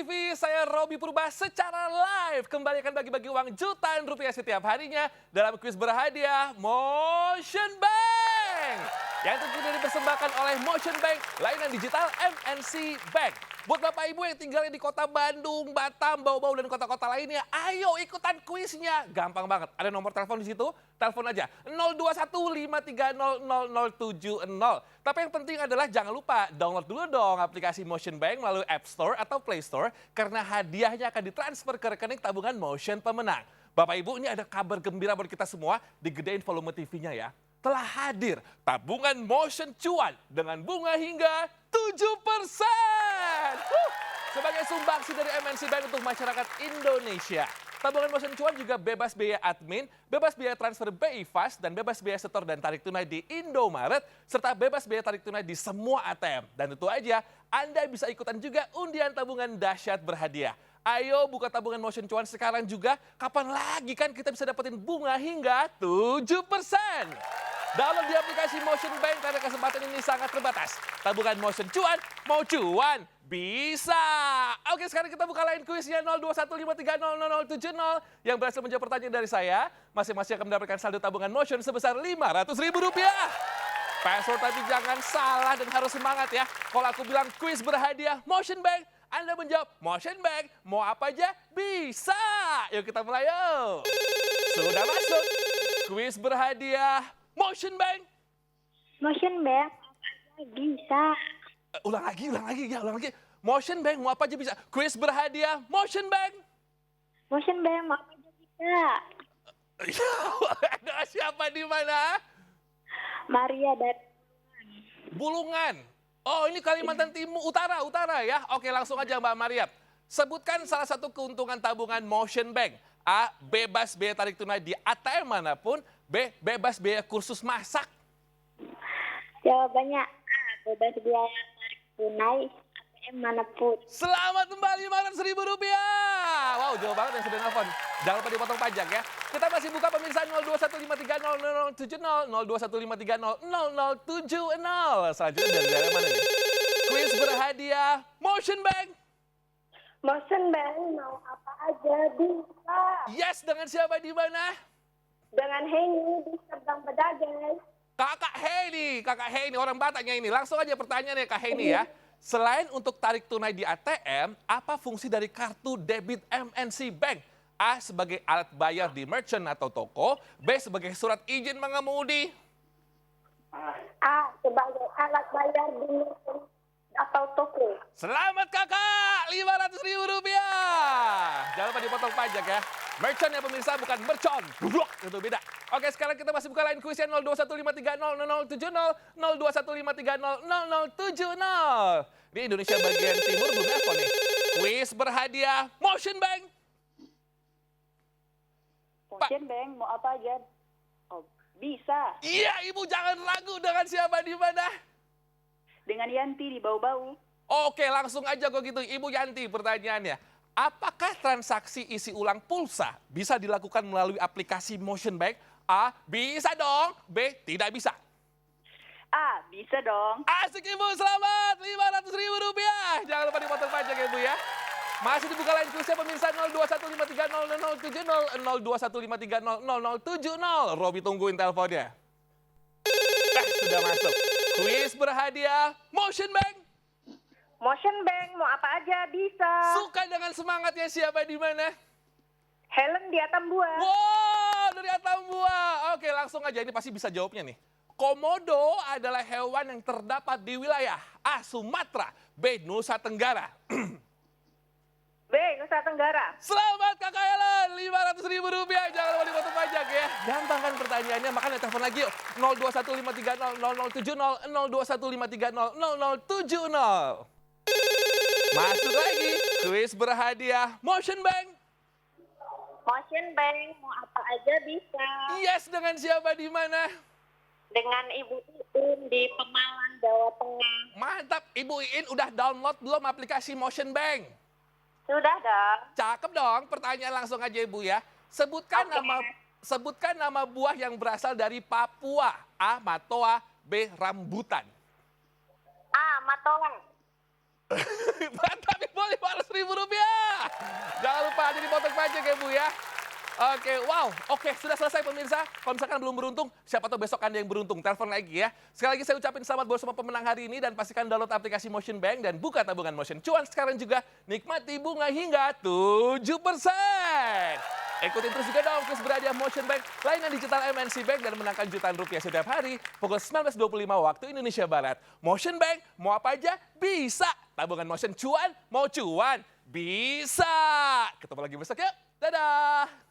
TV, saya Robi Purba secara live kembali akan bagi-bagi uang jutaan rupiah setiap harinya dalam kuis berhadiah Motion Bank yang tentunya dipersembahkan oleh Motion Bank, layanan digital MNC Bank. Buat Bapak Ibu yang tinggalnya di kota Bandung, Batam, Bau-Bau, dan kota-kota lainnya, ayo ikutan kuisnya. Gampang banget, ada nomor telepon di situ, telepon aja 02153000070. Tapi yang penting adalah jangan lupa download dulu dong aplikasi Motion Bank melalui App Store atau Play Store karena hadiahnya akan ditransfer ke rekening tabungan Motion pemenang. Bapak Ibu, ini ada kabar gembira buat kita semua, digedein volume TV-nya ya. Telah hadir tabungan Motion Cuan dengan bunga hingga 7%. Sebagai sumbangsi dari MNC Bank untuk masyarakat Indonesia. Tabungan Motion Cuan juga bebas biaya admin, bebas biaya transfer BI Fast, dan bebas biaya setor dan tarik tunai di Indomaret, serta bebas biaya tarik tunai di semua ATM. Dan tentu aja, Anda bisa ikutan juga undian tabungan dahsyat berhadiah. Ayo buka tabungan Motion Cuan sekarang juga, kapan lagi kan kita bisa dapetin bunga hingga 7%. Download di aplikasi Motion Bank karena kesempatan ini sangat terbatas. Tabungan Motion Cuan, mau cuan, bisa. Oke, sekarang kita buka line kuisnya 02153000070 yang berhasil menjawab pertanyaan dari saya. Masing-masing akan mendapatkan saldo tabungan Motion sebesar Rp500.000. Password tapi jangan salah dan harus semangat ya. Kalau aku bilang kuis berhadiah Motion Bank, Anda menjawab Motion Bank, mau apa aja bisa. Yuk kita mulai yuk. Sudah masuk kuis berhadiah Motion Bank. Motion Bank bisa. Ulang lagi. Motion Bank mau apa aja bisa. Kuis berhadiah Motion Bank. Motion Bank mau apa aja bisa. Ada siapa di mana? Maria dari Bulungan. Oh, ini Kalimantan Timur, utara ya. Oke, langsung aja Mbak Maria. Sebutkan salah satu keuntungan tabungan Motion Bank. A, bebas biaya tarik tunai di ATM manapun. B, bebas biaya kursus masak. Jawabannya A, bebas biaya tarik tunai ATM manapun. Selamat kembali Rp500.000. Wow, jauh banget yang sudah nelfon. Jangan lupa dipotong pajak ya. Kita masih buka pemirsa 02153000070, 02153000070. Selanjutnya dari daerah mana nih? Kuis berhadiah Motion Bank. Motion Bank mau apa aja bisa. Yes, dengan siapa di mana? Dengan Henny di Sabang Pedagang. Kakak Heni, orang Bataknya ini. Langsung aja pertanyaannya Kak Heni ya. Selain untuk tarik tunai di ATM, apa fungsi dari kartu debit MNC Bank? A, sebagai alat bayar di merchant atau toko. B, sebagai surat izin mengemudi. A, sebagai alat bayar di merchant atau toko. Selamat kakak, Rp500.000. Jangan lupa dipotong pajak ya. Merchant ya pemirsa, bukan mercon. Itu beda. Oke, sekarang kita masih buka line kuisnya 02153000070, 02153000070. Di Indonesia bagian timur belum nelfon nih. Kuis berhadiah Motion Bank. Motion Bank mau apa aja? Oh, bisa. Iya, Ibu jangan ragu dengan siapa di mana. Dengan Yanti di Bau-Bau. Oke, langsung aja kok gitu. Ibu Yanti, pertanyaannya. Apakah transaksi isi ulang pulsa bisa dilakukan melalui aplikasi Motion Bank? A, bisa dong. B, tidak bisa. A, bisa dong. Asik Ibu, selamat Rp500.000. Jangan lupa dipotong pajak ya Ibu ya. Masih dibuka line kuisnya pemirsa 02153000070, 02153000070. Robi tungguin teleponnya. Sudah masuk. Kuis berhadiah Motion Bank. Motion Bank mau apa aja bisa. Suka dengan semangatnya siapa di mana? Helen di Atambua. Wow, dari Atambua. Oke, langsung aja ini pasti bisa jawabnya nih. Komodo adalah hewan yang terdapat di wilayah A, Sumatera, B, Nusa Tenggara. B, Nusa Tenggara. Selamat Kakak Helen, Rp500.000. Jangan lupa dipotong pajak ya. Gampang kan pertanyaannya, makanya telepon lagi yuk. 02153000070, 02153000070. Masuk lagi, kuis berhadiah Motion Bank. Motion Bank mau apa aja bisa. Yes, dengan siapa di mana? Dengan Ibu Iin di Pemalang, Jawa Tengah. Mantap, Ibu Iin udah download belum aplikasi Motion Bank? Sudah dong. Cakep dong, pertanyaan langsung aja Ibu ya. Sebutkan nama buah yang berasal dari Papua. A, matoa, B, rambutan. A, matoa. Mantap Ibu, Rp500.000. Jangan lupa jadi potong pajak ya Bu ya. Oke, wow. Oke, sudah selesai pemirsa. Kalau misalkan belum beruntung, siapa tahu besok Anda yang beruntung. Telepon lagi ya. Sekali lagi saya ucapin selamat buat semua pemenang hari ini dan pastikan download aplikasi Motion Bank dan buka tabungan Motion Cuan sekarang juga. Nikmati bunga hingga 7%. Ikutin terus juga dong kuis berhadiah Motion Bank layanan digital MNC Bank dan menangkan jutaan rupiah setiap hari pukul 19.25 waktu Indonesia Barat. Motion Bank, mau apa aja bisa. Tabungan Motion Cuan, mau cuan bisa. Ketemu lagi besok yuk. Dadah.